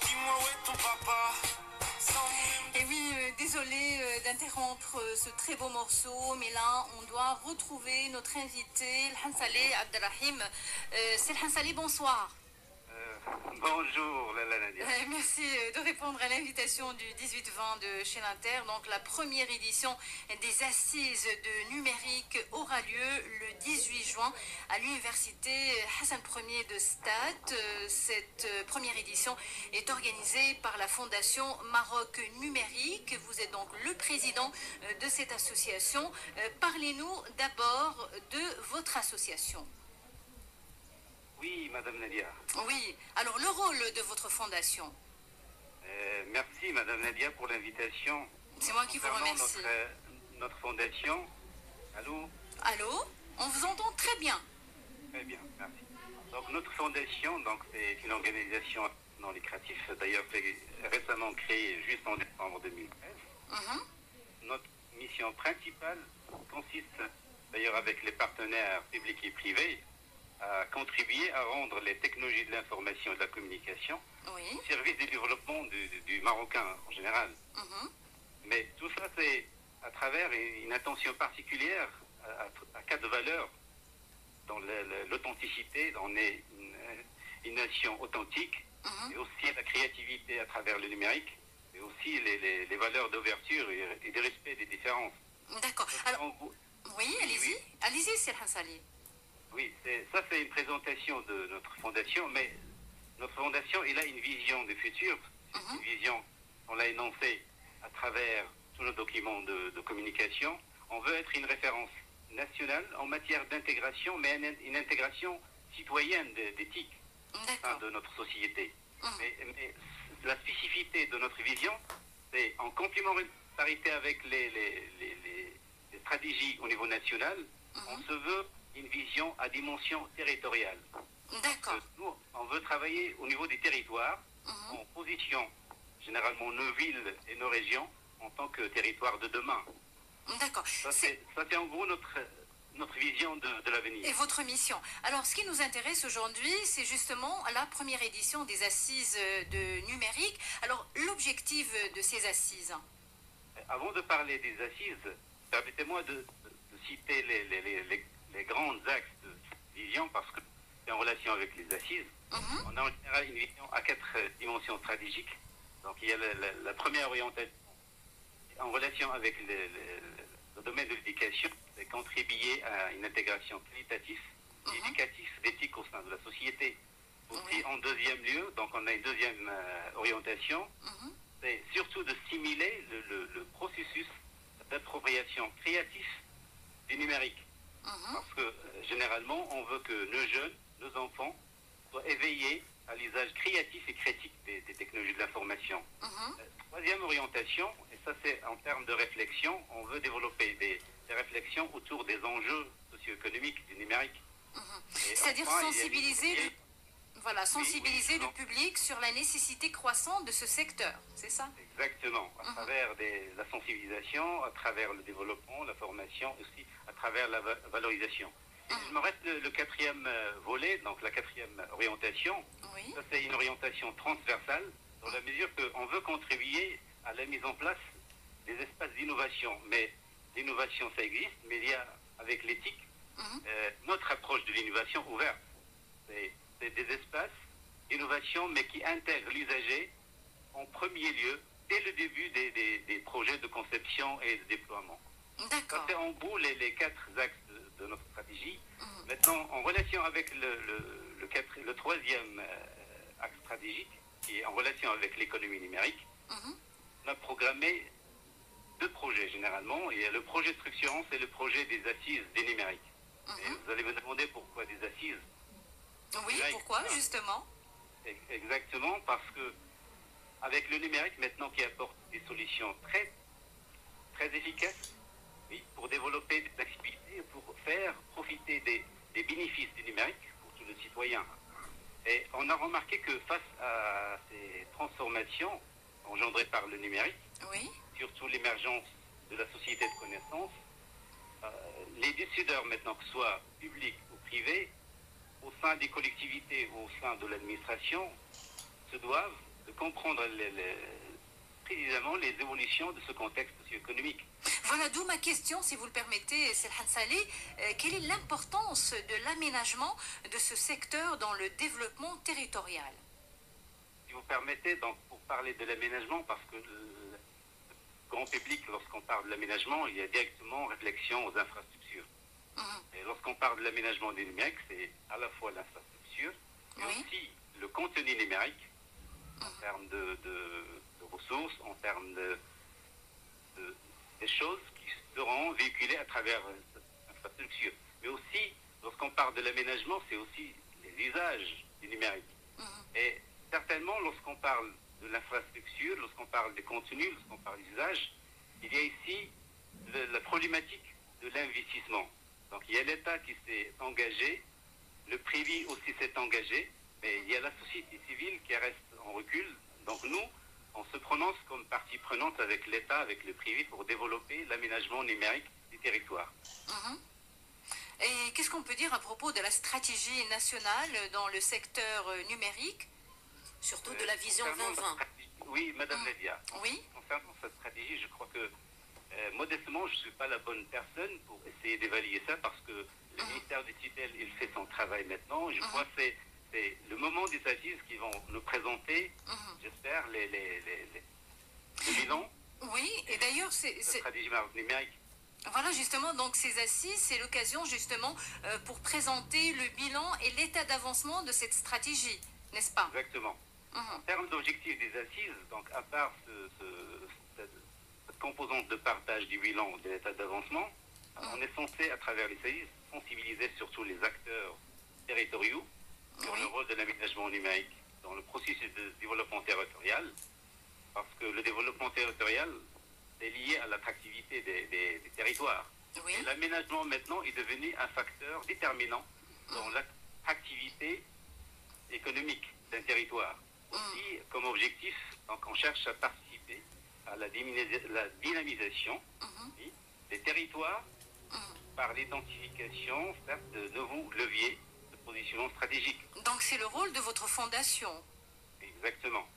Dis-moi où est ton papa? Et oui, désolé d'interrompre ce très beau morceau, mais là, on doit retrouver notre invité, El Hansaleh Abdelrahim. C'est El Hansaleh, bonsoir. Bonjour, Lala Nadia. Merci de répondre à l'invitation du 18-20 de chez l'Inter. Donc, la première édition des Assises de numérique aura lieu le 18 juin à l'université Hassan Ier de Stade. Cette première édition est organisée par la Fondation Maroc Numérique. Vous êtes donc le président de cette association. Parlez-nous d'abord de votre association. Oui, Madame Nadia. Oui, alors le rôle de votre fondation. Merci, Madame Nadia, pour l'invitation. C'est moi qui vous remercie. Notre fondation. Allô? Allô? On vous entend très bien. Très bien, merci. Donc, notre fondation, c'est une organisation non lucrative, d'ailleurs récemment créée juste en décembre 2013. Notre mission principale consiste, d'ailleurs avec les partenaires publics et privés, à contribuer à rendre les technologies de l'information et de la communication au service du développement du Marocain en général. Mais tout ça, c'est à travers une attention particulière à quatre valeurs, dans l'authenticité. On est une nation authentique, et aussi la créativité à travers le numérique, et aussi les valeurs d'ouverture et de respect des différences. D'accord. Alors, oui, allez-y. Allez-y, c'est El Hansaleh. Oui, ça c'est une présentation de notre fondation, mais notre fondation, il a une vision du futur. Une vision, on l'a énoncée à travers tous nos documents de communication. On veut être une référence nationale en matière d'intégration, mais une intégration citoyenne d'éthique de notre société. Mais la spécificité de notre vision, c'est en complémentarité avec les stratégies au niveau national, on se veut une vision à dimension territoriale. D'accord. Nous, on veut travailler au niveau des territoires, en position généralement nos villes et nos régions en tant que territoire de demain. D'accord. Ça, c'est en gros notre vision de l'avenir. Et votre mission. Alors, ce qui nous intéresse aujourd'hui, c'est justement la première édition des Assises de numérique. Alors, l'objectif de ces assises. Avant de parler des assises, permettez-moi de citer les grands axes de vision, parce que c'est en relation avec les assises. On a en général une vision à 4 dimensions stratégiques. Donc il y a la première orientation en relation avec le domaine de l'éducation, c'est contribuer à une intégration qualitative, éducative, d'éthique au sein de la société. Aussi en deuxième lieu, donc on a une deuxième orientation, c'est surtout de simuler le processus d'appropriation créative du numérique. Parce que généralement, on veut que nos jeunes, nos enfants, soient éveillés à l'usage créatif et critique des technologies de l'information. Troisième orientation, et ça c'est en termes de réflexion, on veut développer des réflexions autour des enjeux socio-économiques du numérique. C'est-à-dire sensibiliser, sensibiliser le public sur la nécessité croissante de ce secteur, c'est ça? Exactement, à travers la sensibilisation, à travers le développement, la formation, aussi à travers la valorisation. Il me reste le quatrième volet, donc la quatrième orientation. Ça, c'est une orientation transversale, dans la mesure qu'on veut contribuer à la mise en place des espaces d'innovation. Mais l'innovation, ça existe, mais il y a, avec l'éthique, notre approche de l'innovation ouverte. C'est des espaces d'innovation, mais qui intègrent l'usager en premier lieu, dès le début des projets de conception et de déploiement. D'accord. Ça, c'est en gros les 4 axes de notre stratégie. Maintenant, en relation avec le troisième axe stratégique, qui est en relation avec l'économie numérique, on a programmé 2 projets généralement. Il y a le projet structurant, c'est le projet des assises des numériques. Et vous allez me demander pourquoi des assises. Oui, pourquoi justement? Exactement, parce que avec le numérique maintenant qui apporte des solutions très, très efficaces, pour développer des activités, pour faire profiter des bénéfices du numérique pour tous les citoyens. Et on a remarqué que face à ces transformations engendrées par le numérique, surtout l'émergence de la société de connaissance, les décideurs maintenant, que ce soit publics ou privés, au sein des collectivités ou au sein de l'administration, se doivent de comprendre précisément les évolutions de ce contexte socio-économique. Voilà, d'où ma question, si vous le permettez, Selhan Saleh. Quelle est l'importance de l'aménagement de ce secteur dans le développement territorial? Si vous permettez, donc, pour parler de l'aménagement, parce que le grand public, lorsqu'on parle de l'aménagement, il y a directement réflexion aux infrastructures. Et lorsqu'on parle de l'aménagement du numérique, c'est à la fois l'infrastructure, mais aussi le contenu numérique, en termes de ressources, en termes des choses qui seront véhiculées à travers cette infrastructure. Mais aussi, lorsqu'on parle de l'aménagement, c'est aussi les usages du numérique. Et certainement, lorsqu'on parle de l'infrastructure, lorsqu'on parle des contenus, lorsqu'on parle des usages, il y a ici la problématique de l'investissement. Donc il y a l'État qui s'est engagé, le privé aussi s'est engagé, mais il y a la société civile qui reste en recul. Donc nous, on se prononce comme partie prenante avec l'État, avec le privé, pour développer l'aménagement numérique des territoires. Et qu'est-ce qu'on peut dire à propos de la stratégie nationale dans le secteur numérique, surtout de la vision 2020? Oui, Madame Nadia. Oui. Concernant cette stratégie, je crois que modestement, je ne suis pas la bonne personne pour essayer d'évaluer ça, parce que le ministère du tutelle, il fait son travail maintenant. Je crois que c'est le moment des assises qui vont nous présenter, j'espère, le bilan. Oui, et d'ailleurs, c'est... stratégie numérique. Voilà, justement, donc ces assises, c'est l'occasion justement pour présenter le bilan et l'état d'avancement de cette stratégie, n'est-ce pas? Exactement. En termes d'objectifs des assises, donc à part cette composante de partage du bilan de l'état d'avancement, on est censé, à travers les assises, sensibiliser surtout les acteurs territoriaux sur le rôle de l'aménagement numérique dans le processus de développement territorial, parce que le développement territorial est lié à l'attractivité des territoires. Oui. Et l'aménagement maintenant est devenu un facteur déterminant dans l'attractivité économique d'un territoire. Aussi, comme objectif, donc on cherche à participer à la dynamisation des territoires par l'identification de nouveaux leviers de positionnement stratégique. Donc c'est le rôle de votre fondation. Exactement.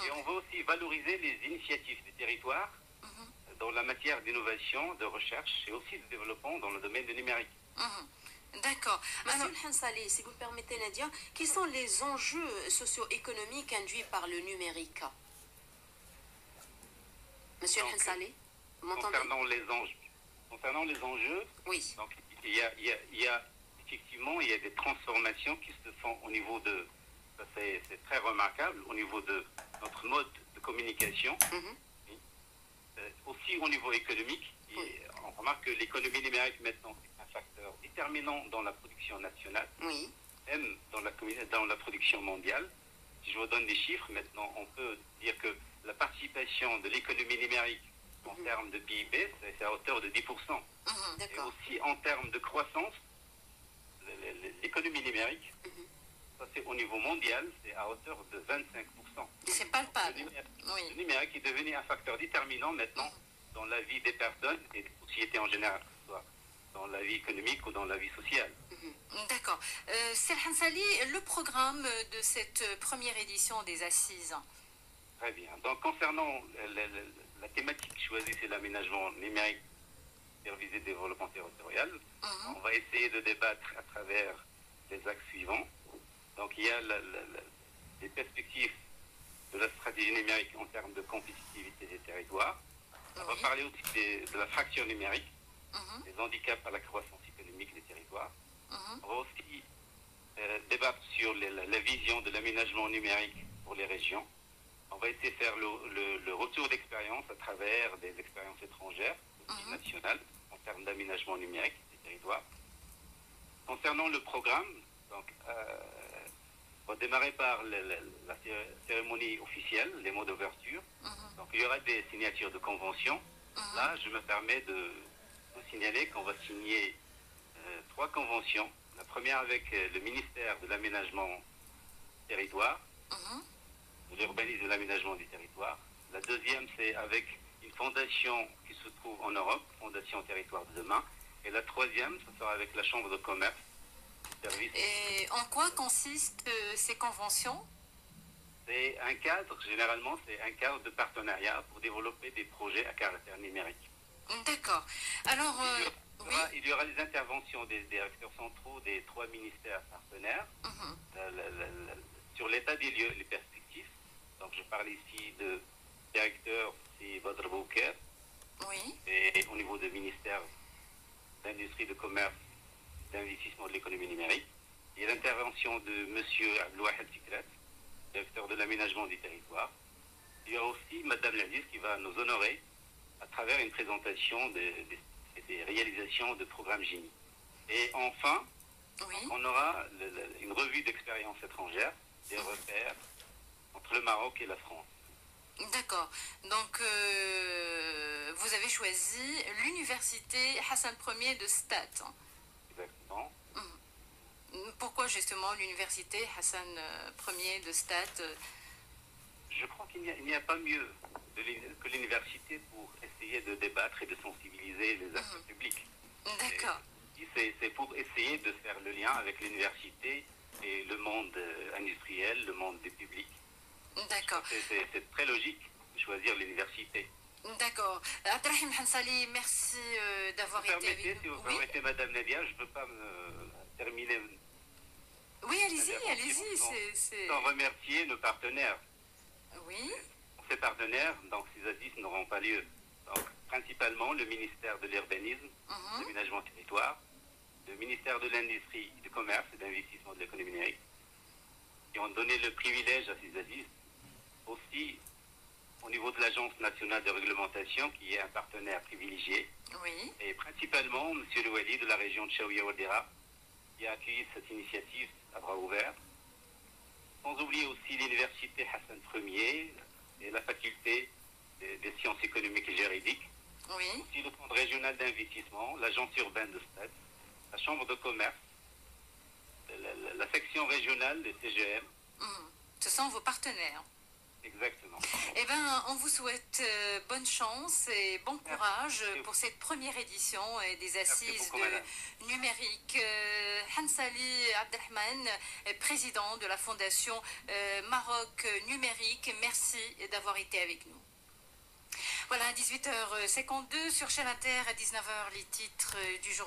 Et on veut aussi valoriser les initiatives des territoires dans la matière d'innovation, de recherche et aussi de développement dans le domaine du numérique. D'accord. Monsieur Selhan Saleh, si vous le permettez, Nadia, quels sont les enjeux socio-économiques induits par le numérique? Monsieur Selhan Saleh, vous m'entendez? Concernant les enjeux, oui. Donc, il y a effectivement des transformations qui se font au niveau de, c'est très remarquable, au niveau de notre mode de communication. Aussi au niveau économique, on remarque que l'économie numérique maintenant est un facteur déterminant dans la production nationale, même dans la production mondiale. Si je vous donne des chiffres, maintenant on peut dire que la participation de l'économie numérique en termes de PIB, c'est à hauteur de 10%. Et aussi en termes de croissance, l'économie numérique, ça c'est au niveau mondial, c'est à hauteur de 25%. C'est palpable. Le numérique est devenu un facteur déterminant maintenant dans la vie des personnes et des sociétés en général, que ce soit dans la vie économique ou dans la vie sociale. D'accord. Selhan Saleh, le programme de cette première édition des Assises. Très bien. Donc concernant la thématique choisie, c'est l'aménagement numérique, service de développement territorial. On va essayer de débattre à travers les axes suivants. Donc il y a les perspectives de la stratégie numérique en termes de compétitivité des territoires. On va parler aussi de la fracture numérique, des handicaps à la croissance économique des territoires. On va aussi débattre sur la vision de l'aménagement numérique pour les régions. On va essayer de faire le retour d'expérience à travers des expériences étrangères, nationales, en termes d'aménagement numérique des territoires. Concernant le programme, donc, on va démarrer par la cérémonie officielle, les mots d'ouverture. Donc il y aura des signatures de conventions. Là, je me permets de signaler qu'on va signer 3 conventions. La première avec le ministère de l'aménagement territoire, de l'urbanisme et de l'aménagement du territoire. La deuxième, c'est avec une fondation qui se trouve en Europe, Fondation Territoire de demain. Et la troisième, ce sera avec la Chambre de commerce. Et en quoi consistent ces conventions? C'est un cadre, généralement, c'est un cadre de partenariat pour développer des projets à caractère numérique. D'accord. Alors, oui. Il y aura les interventions des directeurs centraux des 3 ministères partenaires sur l'état des lieux, les perspectives. Donc, je parle ici de directeur, c'est Badr Bouker, Oui. et au niveau du ministère d'Industrie, de Commerce, d'Investissement de l'économie numérique. Il y a l'intervention de M. Abdelouahel Tikrat, directeur de l'aménagement du territoire. Il y aura aussi Mme Ladis qui va nous honorer à travers une présentation des réalisations de programmes Génie. Et enfin, Oui. on aura une revue d'expérience étrangère, des repères entre le Maroc et la France. D'accord. Donc, vous avez choisi l'université Hassan Ier de Stade. Exactement. Pourquoi justement l'université Hassan Ier de Stade? Je crois qu'il n'y a pas mieux que l'université pour essayer de débattre et de sensibiliser les acteurs publics. D'accord. C'est pour essayer de faire le lien avec l'université et le monde industriel, le monde des publics. D'accord. C'est très logique de choisir l'université. D'accord. Abdelrahim Hansali, merci d'avoir été avec nous. Si vous permettez, Madame Nadia, je ne peux pas me terminer. Oui, allez-y. Sans remercier nos partenaires. Oui. Ces partenaires, donc ces assises n'auront pas lieu. Donc, principalement le ministère de l'Urbanisme, de l'Aménagement du Territoire, le ministère de l'Industrie, du Commerce et d'Investissement de l'économie numérique, qui ont donné le privilège à ces assises. Aussi, au niveau de l'Agence nationale de réglementation, qui est un partenaire privilégié, Oui. et principalement M. Louali de la région de Chaouia-Waldera, qui a accueilli cette initiative à bras ouverts. Sans oublier aussi l'université Hassan Ier et la faculté des sciences économiques et juridiques, Oui. aussi le Fonds régional d'investissement, l'agence urbaine de Stade, la chambre de commerce, la section régionale des CGM. Ce sont vos partenaires. Exactement. Eh bien, on vous souhaite bonne chance et bon courage pour cette première édition des assises de numérique. Hansali Abdelrahman, président de la Fondation Maroc Numérique, merci d'avoir été avec nous. Voilà, 18h52 sur Chaîne Inter, à 19h, les titres du jour.